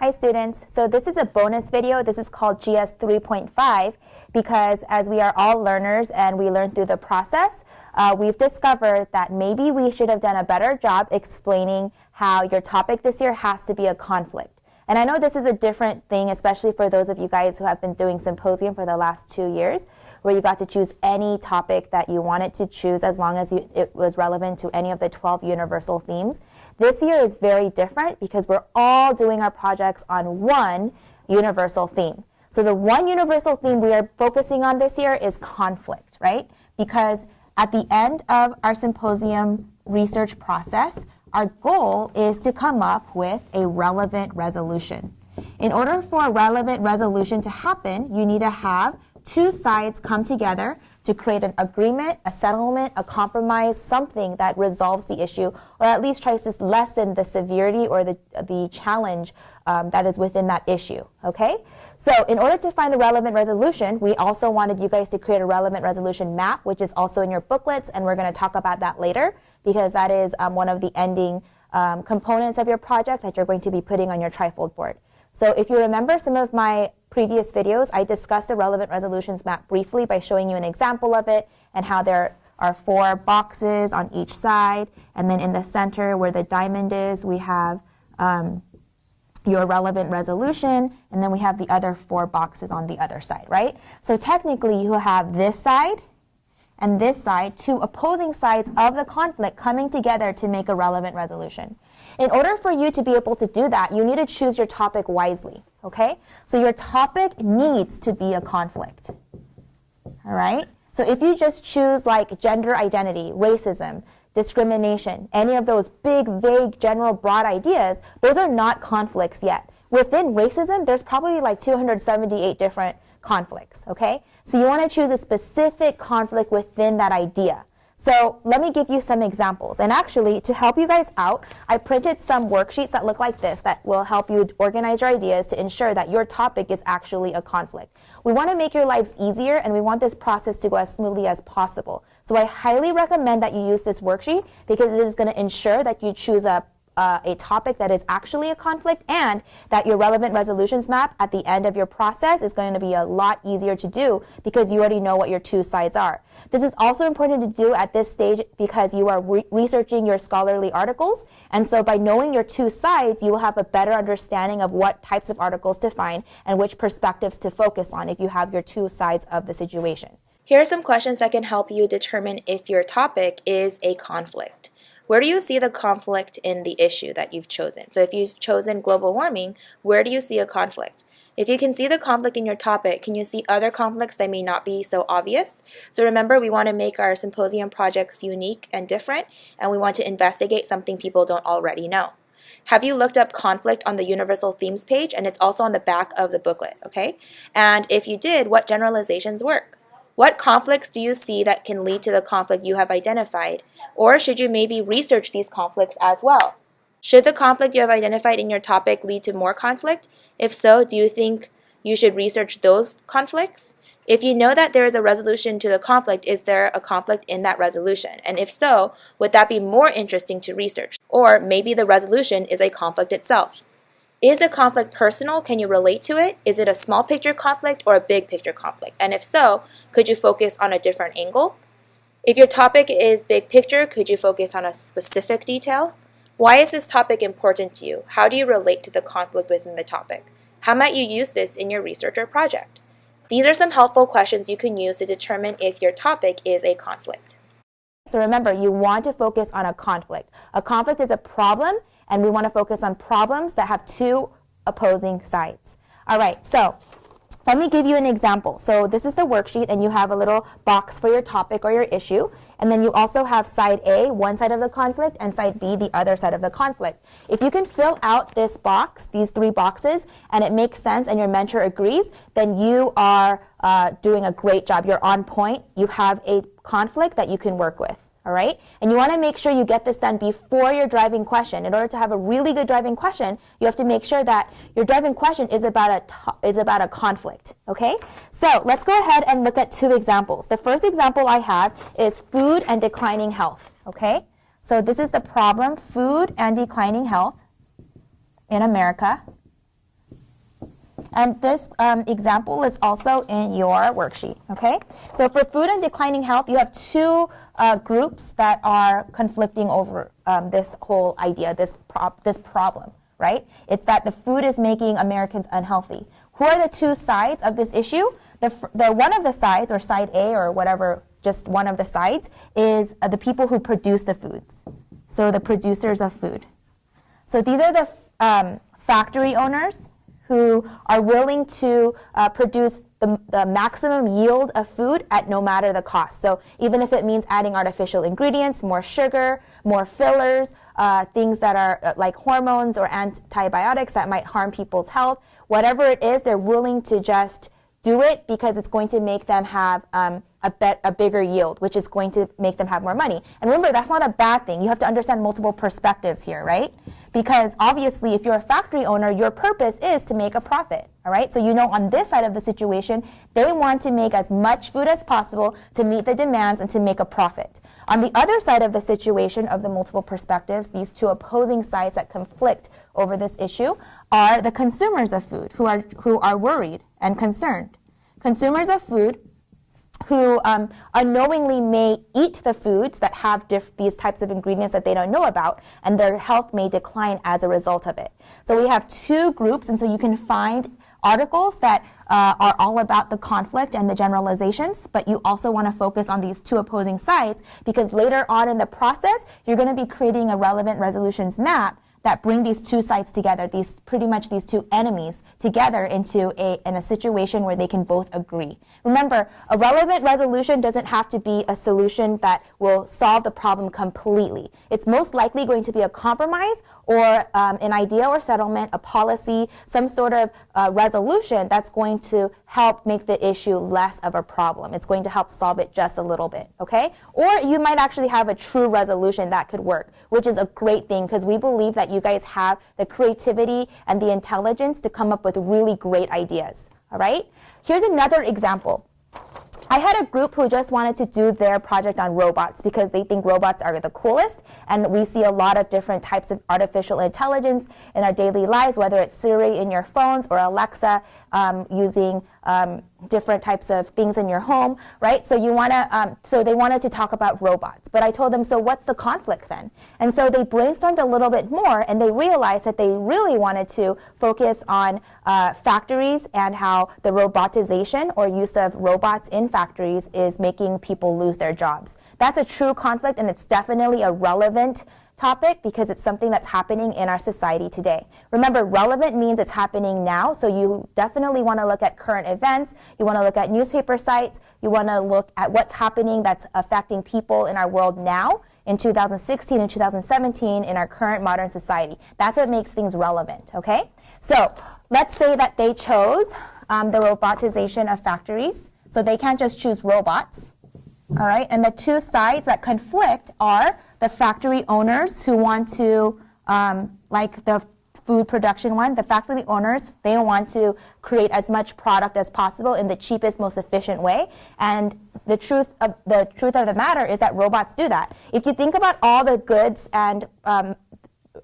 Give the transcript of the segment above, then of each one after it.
Hi students, so this is a bonus video. This is called GS-3.5 because as we are all learners and we learn through the process, we've discovered that maybe we should have done a better job explaining how your topic this year has to be a conflict. And I know this is a different thing, especially for those of you guys who have been doing symposium for the last 2 years, where you got to choose any topic that you wanted to choose as long as it was relevant to any of the 12 universal themes. This year is very different because we're all doing our projects on one universal theme. So the one universal theme we are focusing on this year is conflict, right? Because at the end of our symposium research process, our goal is to come up with a relevant resolution. In order for a relevant resolution to happen, you need to have two sides come together to create an agreement, a settlement, a compromise, something that resolves the issue, or at least tries to lessen the severity or the challenge that is within that issue, okay? So in order to find a relevant resolution, we also wanted you guys to create a relevant resolution map, which is also in your booklets, and we're going to talk about that later, because that is one of the ending components of your project that you're going to be putting on your trifold board. So if you remember some of my previous videos, I discussed the relevant resolutions map briefly by showing you an example of it and how there are 4 boxes on each side. And then in the center where the diamond is, we have your relevant resolution. And then we have the other 4 boxes on the other side, right? So technically you have this side and this side, 2 opposing sides of the conflict coming together to make a relevant resolution. In order for you to be able to do that, you need to choose your topic wisely, okay? So your topic needs to be a conflict, all right? So if you just choose like gender identity, racism, discrimination, any of those big, vague, general, broad ideas, those are not conflicts yet. Within racism, there's probably like 278 different conflicts, okay? So you want to choose a specific conflict within that idea. So let me give you some examples. And actually, to help you guys out, I printed some worksheets that look like this that will help you organize your ideas to ensure that your topic is actually a conflict. We want to make your lives easier, and we want this process to go as smoothly as possible. So I highly recommend that you use this worksheet because it is going to ensure that you choose a topic that is actually a conflict, and that your relevant resolutions map at the end of your process is going to be a lot easier to do because you already know what your 2 sides are. This is also important to do at this stage because you are researching your scholarly articles, and so by knowing your 2 sides, you will have a better understanding of what types of articles to find and which perspectives to focus on if you have your 2 sides of the situation. Here are some questions that can help you determine if your topic is a conflict. Where do you see the conflict in the issue that you've chosen? So if you've chosen global warming, where do you see a conflict? If you can see the conflict in your topic, can you see other conflicts that may not be so obvious? So remember, we want to make our symposium projects unique and different, and we want to investigate something people don't already know. Have you looked up conflict on the Universal Themes page? And it's also on the back of the booklet, okay? And if you did, what generalizations work? What conflicts do you see that can lead to the conflict you have identified? Or should you maybe research these conflicts as well? Should the conflict you have identified in your topic lead to more conflict? If so, do you think you should research those conflicts? If you know that there is a resolution to the conflict, is there a conflict in that resolution? And if so, would that be more interesting to research? Or maybe the resolution is a conflict itself. Is a conflict personal? Can you relate to it? Is it a small picture conflict or a big picture conflict? And if so, could you focus on a different angle? If your topic is big picture, could you focus on a specific detail? Why is this topic important to you? How do you relate to the conflict within the topic? How might you use this in your research or project? These are some helpful questions you can use to determine if your topic is a conflict. So remember, you want to focus on a conflict. A conflict is a problem, and we want to focus on problems that have 2 opposing sides. All right, so let me give you an example. So this is the worksheet, and you have a little box for your topic or your issue. And then you also have side A, one side of the conflict, and side B, the other side of the conflict. If you can fill out this box, these 3 boxes, and it makes sense and your mentor agrees, then you are doing a great job. You're on point. You have a conflict that you can work with. All right? And you want to make sure you get this done before your driving question. In order to have a really good driving question, you have to make sure that your driving question is about a conflict, okay? So let's go ahead and look at 2 examples. The first example I have is food and declining health, okay? So this is the problem, food and declining health in America. And this example is also in your worksheet, okay? So for food and declining health, you have two groups that are conflicting over this whole idea, this problem, right? It's that the food is making Americans unhealthy. Who are the two sides of this issue? The one of the sides, or side A or whatever, just one of the sides, is the people who produce the foods. So the producers of food. So these are the factory owners who are willing to produce the maximum yield of food at no matter the cost. So even if it means adding artificial ingredients, more sugar, more fillers, things that are like hormones or antibiotics that might harm people's health, whatever it is, they're willing to just do it because it's going to make them have a bigger yield, which is going to make them have more money. And remember, that's not a bad thing. You have to understand multiple perspectives here, right? Because obviously, if you're a factory owner, your purpose is to make a profit, all right? So you know on this side of the situation, they want to make as much food as possible to meet the demands and to make a profit. On the other side of the situation of the multiple perspectives, these two opposing sides that conflict over this issue are the consumers of food who are worried and concerned. Consumers of food who unknowingly may eat the foods that have these types of ingredients that they don't know about, and their health may decline as a result of it. So we have two groups, and so you can find articles that are all about the conflict and the generalizations, but you also want to focus on these two opposing sides, because later on in the process, you're going to be creating a relevant resolutions map that bring these two sides together, pretty much these two enemies together into in a situation where they can both agree. Remember, a relevant resolution doesn't have to be a solution that will solve the problem completely. It's most likely going to be a compromise or an idea or settlement, a policy, some sort of resolution that's going to help make the issue less of a problem. It's going to help solve it just a little bit, okay? Or you might actually have a true resolution that could work, which is a great thing because we believe that you guys have the creativity and the intelligence to come up with really great ideas, all right? Here's another example. I had a group who just wanted to do their project on robots because they think robots are the coolest, and we see a lot of different types of artificial intelligence in our daily lives, whether it's Siri in your phones or Alexa using different types of things in your home, right? So so they wanted to talk about robots, but I told them, so what's the conflict then? And so they brainstormed a little bit more, and they realized that they really wanted to focus on factories and how the robotization or use of robots in factories is making people lose their jobs. That's a true conflict, and it's definitely a relevant topic because it's something that's happening in our society today. Remember, relevant means it's happening now, so you definitely want to look at current events, you want to look at newspaper sites, you want to look at what's happening that's affecting people in our world now, in 2016 and 2017 in our current modern society. That's what makes things relevant, okay? So let's say that they chose the robotization of factories, so they can't just choose robots, all right? And the two sides that conflict are the factory owners who want to, like the food production one, the factory owners, they want to create as much product as possible in the cheapest, most efficient way. And the truth of the matter is that robots do that. If you think about all the goods and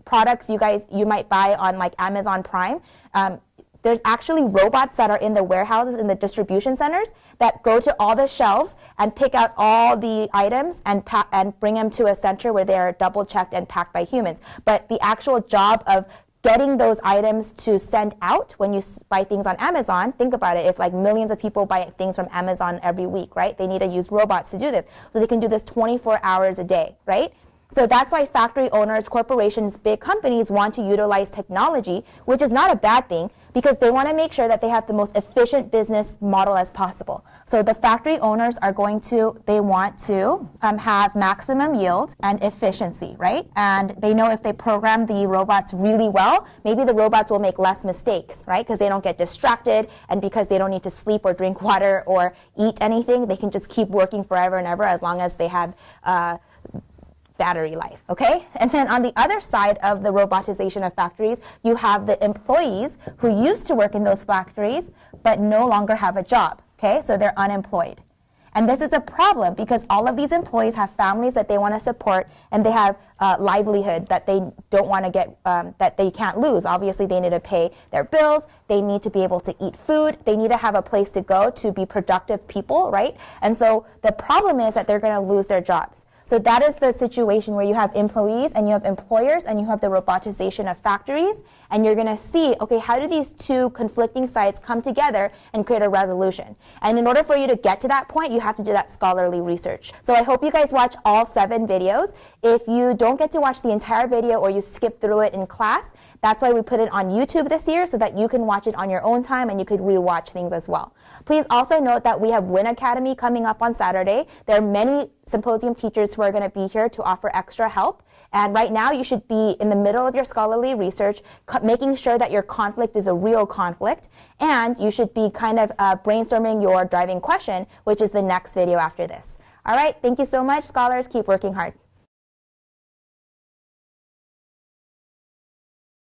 products you might buy on like Amazon Prime, there's actually robots that are in the warehouses, in the distribution centers, that go to all the shelves and pick out all the items and bring them to a center where they are double checked and packed by humans. But the actual job of getting those items to send out when you buy things on Amazon, think about it, if like millions of people buy things from Amazon every week, right? They need to use robots to do this. So they can do this 24 hours a day, right? So that's why factory owners, corporations, big companies want to utilize technology, which is not a bad thing, because they want to make sure that they have the most efficient business model as possible. So the factory owners they want to have maximum yield and efficiency, right? And they know if they program the robots really well, maybe the robots will make less mistakes, right? Because they don't get distracted, and because they don't need to sleep or drink water or eat anything, they can just keep working forever and ever as long as they have battery life, okay? And then on the other side of the robotization of factories, you have the employees who used to work in those factories but no longer have a job, okay? So they're unemployed. And this is a problem because all of these employees have families that they want to support, and they have livelihood that they don't want to get, that they can't lose. Obviously, they need to pay their bills. They need to be able to eat food. They need to have a place to go to be productive people, right? And so the problem is that they're going to lose their jobs. So that is the situation where you have employees and you have employers and you have the robotization of factories, and you're going to see, okay, how do these two conflicting sides come together and create a resolution? And in order for you to get to that point, you have to do that scholarly research. So I hope you guys watch all 7 videos. If you don't get to watch the entire video or you skip through it in class, that's why we put it on YouTube this year, so that you can watch it on your own time and you could rewatch things as well. Please also note that we have Win Academy coming up on Saturday. There are many symposium teachers who are going to be here to offer extra help. And right now, you should be in the middle of your scholarly research, making sure that your conflict is a real conflict. And you should be kind of brainstorming your driving question, which is the next video after this. All right, thank you so much, scholars. Keep working hard.